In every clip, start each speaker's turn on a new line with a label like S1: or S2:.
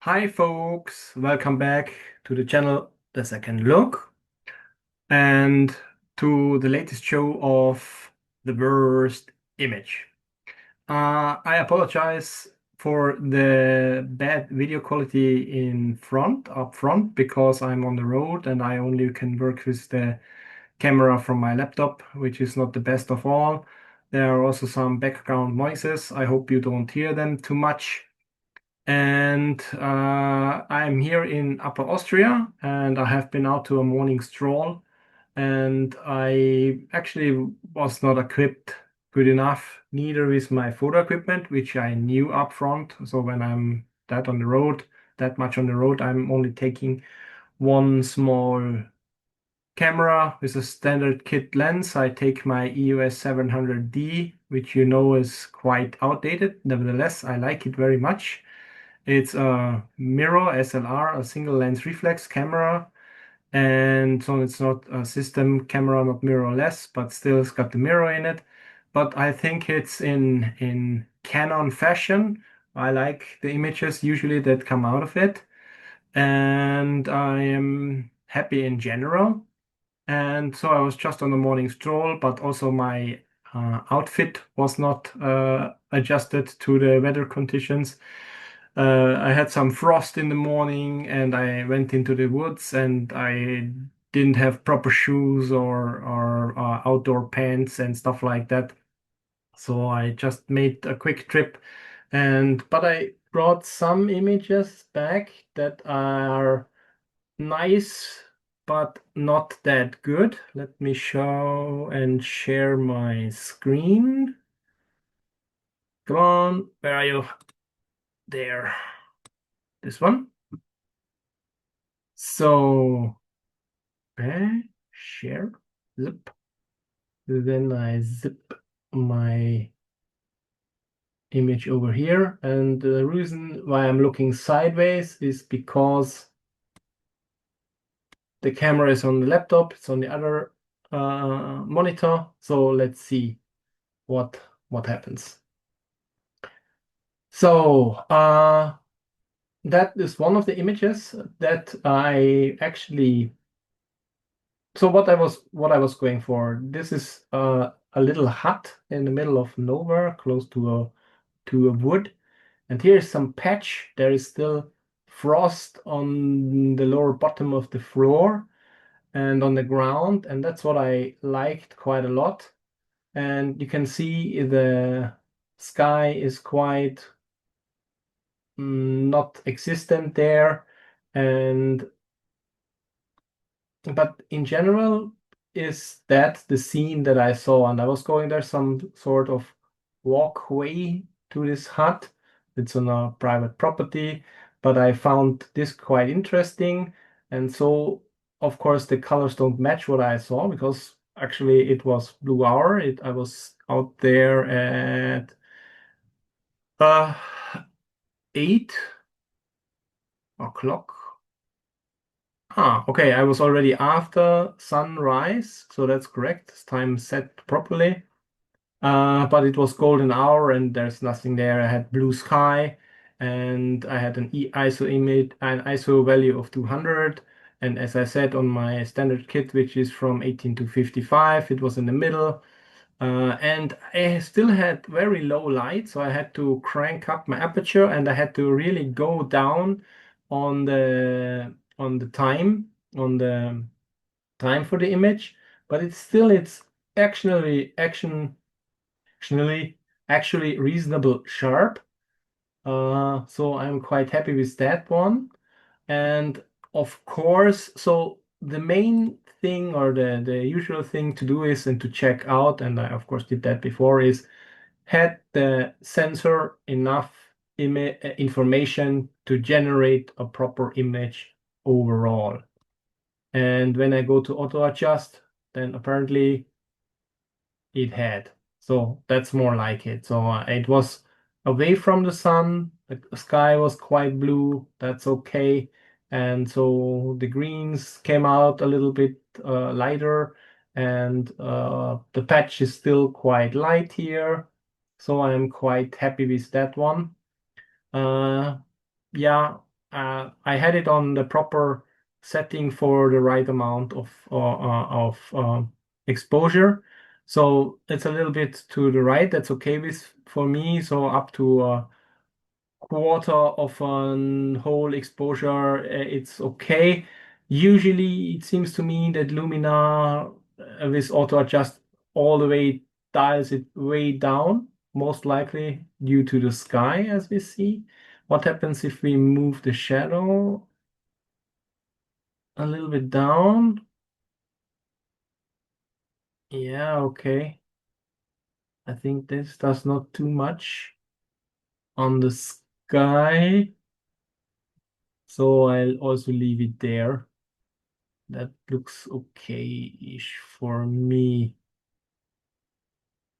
S1: Hi folks, welcome back to the channel The Second Look and to the latest show of the worst image. I apologize for the bad video quality up front, because I'm on the road and I only can work with the camera from my laptop, which is not the best of all. There are also some background noises. I hope you don't hear them too much. And I'm here in Upper Austria, and I have been out to a morning stroll, and I actually was not equipped good enough, neither with my photo equipment, which I knew up front. So when I'm that much on the road, I'm only taking one small camera with a standard kit lens. I take my EOS 700D, which you know is quite outdated. Nevertheless, I like it very much. It's a mirror SLR, a single lens reflex camera, and so it's not a system camera, not mirrorless, but still it's got the mirror in it. But I think it's in Canon fashion. I like the images usually that come out of it, and I am happy in general. And so I was just on a morning stroll, but also my outfit was not adjusted to the weather conditions. I had some frost in the morning and I went into the woods and I didn't have proper shoes or outdoor pants and stuff like that. So I just made a quick trip, but I brought some images back that are nice but not that good. Let me show and share my screen. Come on, where are you? There. This one. So, share, zip. Then I zip my image over here. And the reason why I'm looking sideways is because the camera is on the laptop, it's on the other monitor. So let's see what happens. So that is one of the images that I actually. So what I was going for. This is a little hut in the middle of nowhere, close to a wood. And here is some patch. There is still frost on the lower bottom of the floor and on the ground, and that's what I liked quite a lot. And you can see the sky is quite not existent there, and but in general, is that the scene that I saw? And I was going there some sort of walkway to this hut. It's on a private property, but I found this quite interesting. And so, of course, the colors don't match what I saw, because actually it was blue hour. I was out there at uh, 8 o'clock. Okay. I was already after sunrise, so that's correct. It's time set properly. But it was golden hour and there's nothing there. I had blue sky and I had an ISO image, an ISO value of 200. And as I said on my standard kit, which is from 18 to 55, it was in the middle. And I still had very low light, so I had to crank up my aperture and I had to really go down on the time for the image. But it's actually actually reasonable sharp. So I'm quite happy with that one. And of course, so the main thing or the usual thing to do is and to check out, and I of course did that before, is had the sensor enough information to generate a proper image overall. And when I go to auto adjust, then apparently it had. So that's more like it. So it was away from the sun. The sky was quite blue. That's okay. And so the greens came out a little bit lighter, and the patch is still quite light here. So I'm quite happy with that one. Uh, yeah. I had it on the proper setting for the right amount of exposure. So it's a little bit to the right. That's okay with for me. So up to quarter of an whole exposure, it's okay. Usually, it seems to me that Luminar with auto adjust all the way dials it way down, most likely due to the sky, as we see. What happens if we move the shadow a little bit down? Yeah, okay. I think this does not too much on the sky, so I'll also leave it there. That looks okay-ish for me.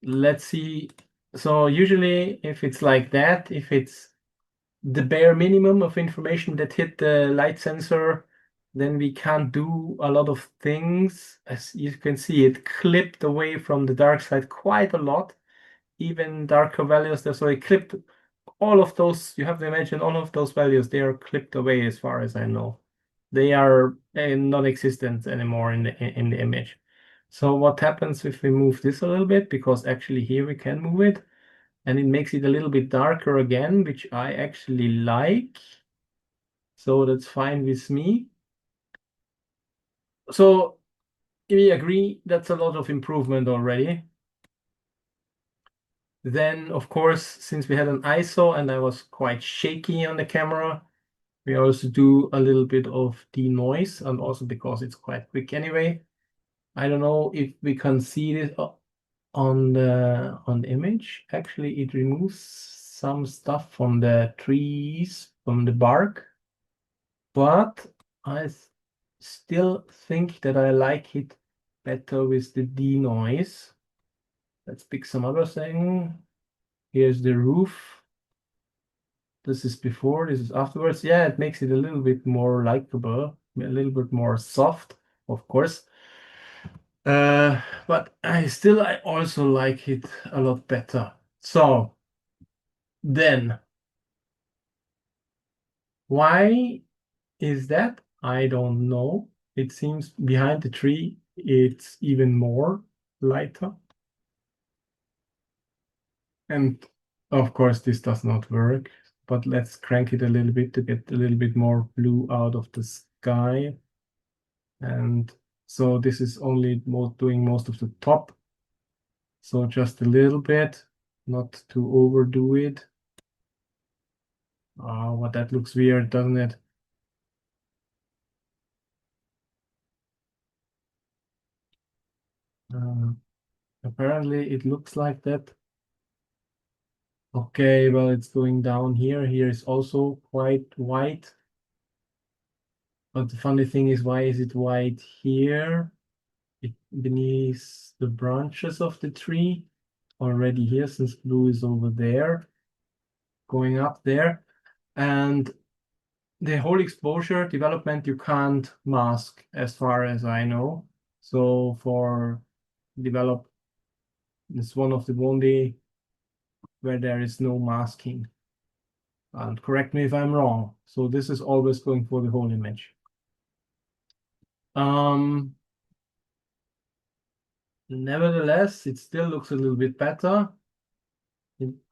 S1: Let's see. So usually if it's like that, if it's the bare minimum of information that hit the light sensor, then we can't do a lot of things. As you can see, it clipped away from the dark side quite a lot, even darker values. So it clipped all of those. You have to imagine all of those values, they are clipped away as far as I know. They are non-existent anymore in the image. So what happens if we move this a little bit? Because actually here we can move it, and it makes it a little bit darker again, which I actually like. So that's fine with me. So we agree that's a lot of improvement already. Then, of course, since we had an ISO and I was quite shaky on the camera, we also do a little bit of denoise, and also because it's quite quick anyway. I don't know if we can see this on the image. Actually, it removes some stuff from the trees, from the bark, but I still think that I like it better with the denoise. Let's pick some other thing. Here's the roof. This is before, this is afterwards. Yeah, it makes it a little bit more likable, a little bit more soft, of course. But I also like it a lot better. So then, why is that? I don't know. It seems behind the tree, it's even more lighter. And of course, this does not work, but let's crank it a little bit to get a little bit more blue out of the sky. And so this is only doing most of the top. So just a little bit, not to overdo it. Oh, but that looks weird, doesn't it? Uh, Apparently it looks like that. Okay, well, it's going down here. Here is also quite white. But the funny thing is, why is it white here? Beneath the branches of the tree. Already here, since blue is over there, going up there. And the whole exposure development you can't mask as far as I know. So for develop, it's one of the only where there is no masking. And correct me if I'm wrong. So this is always going for the whole image. Nevertheless, it still looks a little bit better.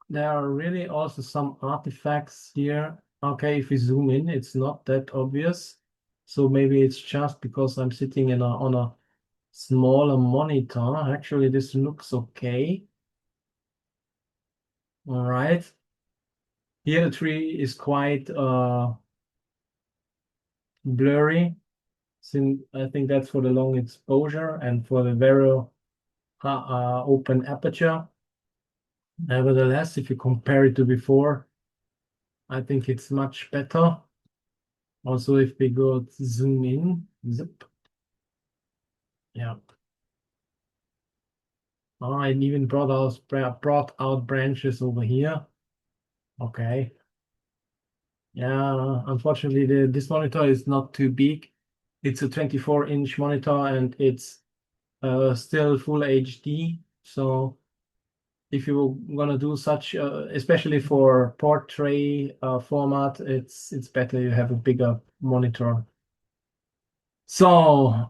S1: There are really also some artifacts here. Okay, if we zoom in, it's not that obvious. So maybe it's just because I'm sitting on a smaller monitor. Actually, this looks okay. All right. Here the tree is quite blurry. Since I think that's for the long exposure and for the very open aperture. Nevertheless, if you compare it to before, I think it's much better. Also, if we go zoom in, zip. Yeah. Oh, I even brought out branches over here. Okay. Yeah, unfortunately, this monitor is not too big. It's a 24-inch monitor and it's still full HD. So if you're gonna do such, especially for portrait format, it's better you have a bigger monitor. So,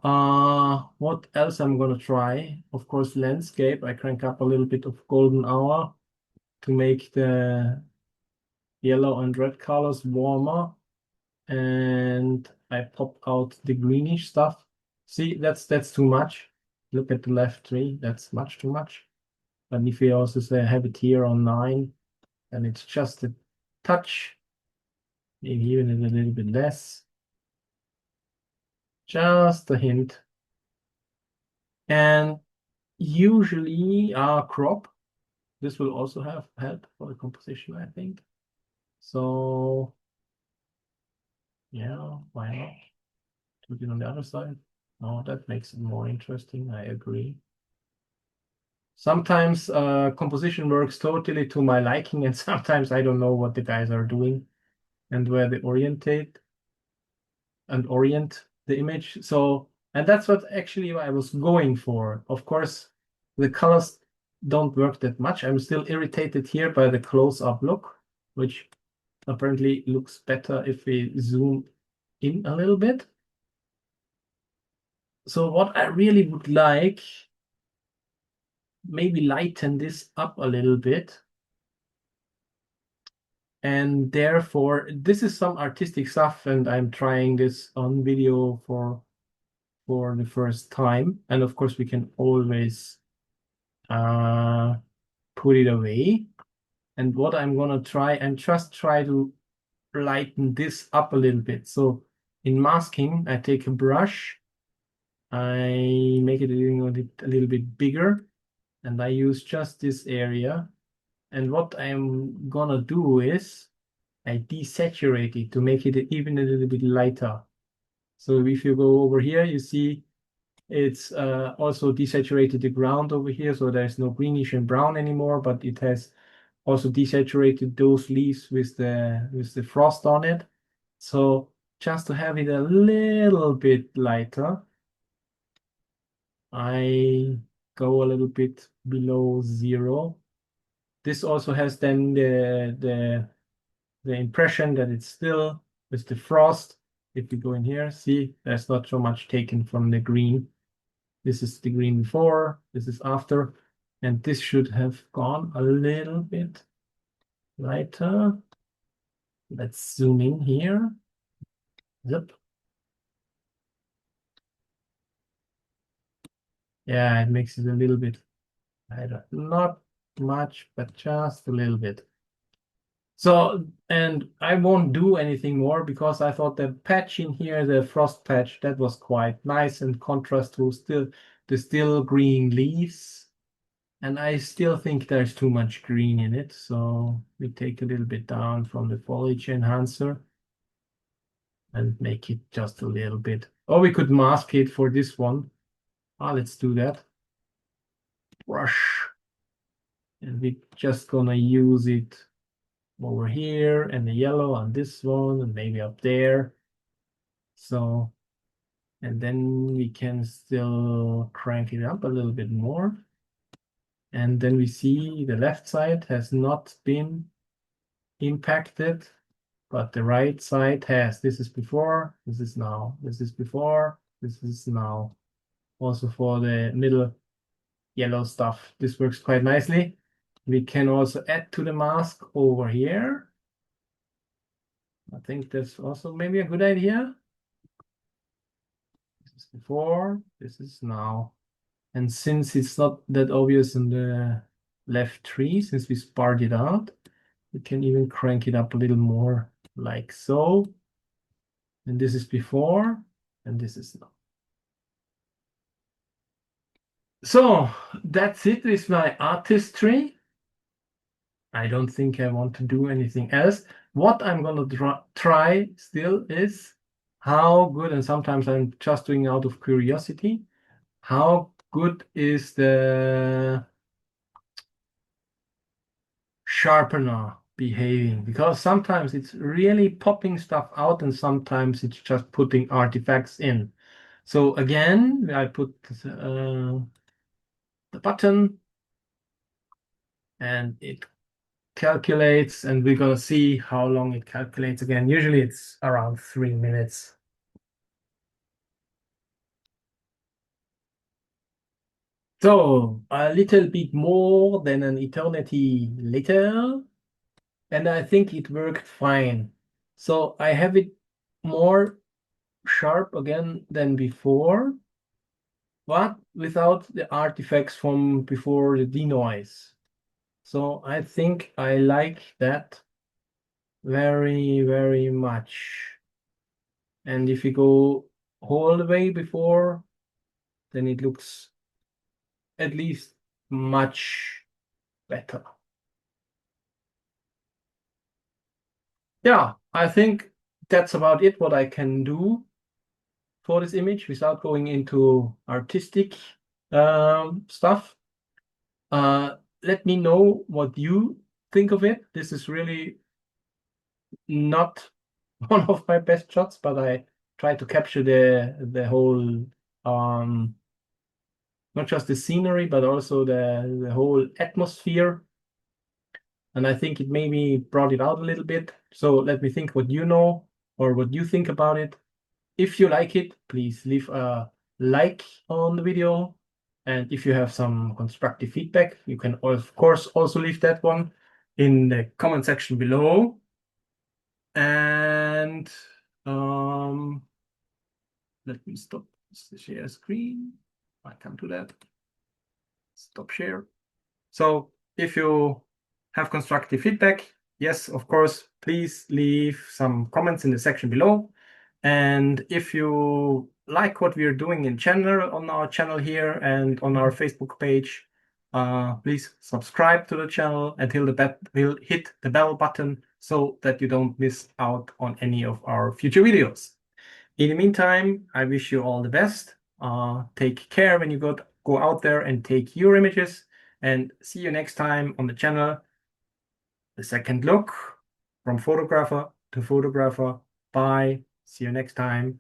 S1: what else I'm gonna try? Of course, landscape. I crank up a little bit of golden hour to make the yellow and red colors warmer, and I pop out the greenish stuff. See, that's too much. Look at the left tree. That's much too much. But if we also say have it here on 9, then it's just a touch, maybe even a little bit less. Just a hint. And usually crop. This will also have help for the composition, I think. So yeah, why not? Put it on the other side. Oh, that makes it more interesting. I agree. Sometimes composition works totally to my liking, and sometimes I don't know what the guys are doing and where they orient the image. So, and that's what actually I was going for. Of course, the colors don't work that much. I'm still irritated here by the close-up look, which apparently looks better if we zoom in a little bit. So what I really would like, maybe lighten this up a little bit. And therefore, this is some artistic stuff, and I'm trying this on video for the first time. And of course, we can always put it away. And what I'm gonna try, and just try to lighten this up a little bit. So in masking, I take a brush, I make it a little bit bigger, and I use just this area. And what I'm gonna do is I desaturate it to make it even a little bit lighter. So if you go over here, you see it's also desaturated the ground over here, so there's no greenish and brown anymore, but it has also desaturated those leaves with the frost on it. So just to have it a little bit lighter, I go a little bit below 0. This also has then the impression that it's still with the frost. If you go in here, see, there's not so much taken from the green. This is the green before, this is after, and this should have gone a little bit lighter. Let's zoom in here. Yep. Yeah, it makes it a little bit lighter. Not much, but just a little bit. So, and I won't do anything more because I thought the patch in here, the frost patch, that was quite nice in contrast to the still green leaves. And I still think there's too much green in it. So we take a little bit down from the foliage enhancer and make it just a little bit. Or we could mask it for this one. Let's do that. Brush. And we're just gonna use it over here and the yellow on this one and maybe up there. So, and then we can still crank it up a little bit more. And then we see the left side has not been impacted, but the right side has. This is before, this is now, this is before, this is now. Also for the middle yellow stuff, this works quite nicely. We can also add to the mask over here. I think that's also maybe a good idea. This is before, this is now. And since it's not that obvious in the left tree, since we sparred it out, we can even crank it up a little more, like so. And this is before, and this is now. So that's it with my artistry. I don't think I want to do anything else. What I'm going to try still is how good, and sometimes I'm just doing out of curiosity, how good is the sharpener behaving? Because sometimes it's really popping stuff out and sometimes it's just putting artifacts in. So again, I put the button and it calculates, and we're gonna see how long it calculates again. Usually it's around 3 minutes. So a little bit more than an eternity later, and I think it worked fine. So I have it more sharp again than before, but without the artifacts from before the denoise. So I think I like that very, very much. And if you go all the way before, then it looks at least much better. Yeah, I think that's about it, what I can do for this image without going into artistic stuff. Let me know what you think of it. This is really not one of my best shots, but I try to capture the whole not just the scenery, but also the whole atmosphere. And I think it maybe brought it out a little bit. So let me think what you know or what you think about it. If you like it, please leave a like on the video. And if you have some constructive feedback, you can, of course, also leave that one in the comment section below. And let me stop the share screen. I can't do that. Stop share. So if you have constructive feedback, yes, of course, please leave some comments in the section below. And if you like what we are doing in general on our channel here and on our Facebook page, please subscribe to the channel and hit the bell button so that you don't miss out on any of our future videos. In the meantime, I wish you all the best. Take care when you go out there and take your images, and see you next time on the channel. The second look from photographer to photographer. Bye. See you next time.